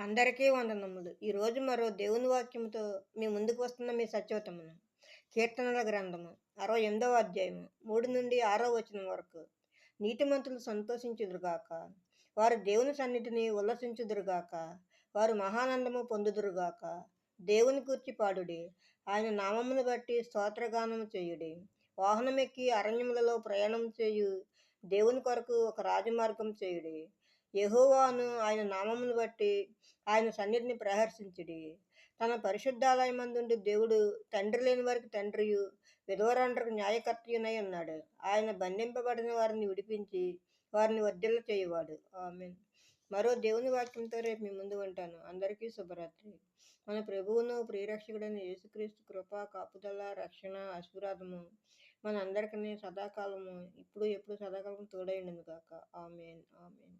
అందరికీ వందనములు. ఈరోజు మరో దేవుని వాక్యముతో మీ ముందుకు వస్తున్న మీ సత్యవతమును. కీర్తనల గ్రంథము 68వ అధ్యాయము 3 నుండి 6వ వచనం వరకు. నీతిమంతులు సంతోషించుదురుగాక, వారు దేవుని సన్నిధిని ఉల్లసించుదురుగాక, వారు మహానందము పొందుదురుగాక. దేవుని గూర్చి పాడుడి, ఆయన నామమును బట్టి స్తోత్రగానము చేయుడి. వాహనమెక్కి అరణ్యములలో ప్రయాణం చేయు దేవుని కొరకు ఒక రాజమార్గం చేయుడి. యెహోవాను ఆయన నామమును బట్టి ఆయన సన్నిధిని ప్రహర్షించుడి. తన పరిశుద్ధాలయమందుండు దేవుడు తండ్రి లేని వారికి తండ్రియు, విధవరాండ్రకు న్యాయకర్తయునై ఉన్నాడు. ఆయన బంధింపబడిన వారిని విడిపించి వారిని వర్ధిల్ల చేయువాడు. ఆమేన్. మరో దేవుని వాక్యంతో రేపు మీ ముందు ఉంటాను. అందరికీ శుభరాత్రి. మన ప్రభువును ప్రియరక్షకుడైన యేసుక్రీస్తు కృప, కాపుదల, రక్షణ, ఆశీర్వాదము మన అందరికీ సదాకాలము ఇప్పుడు ఎప్పుడు సదాకాలం తోడైండును గాక. ఆమేన్. ఆమేన్.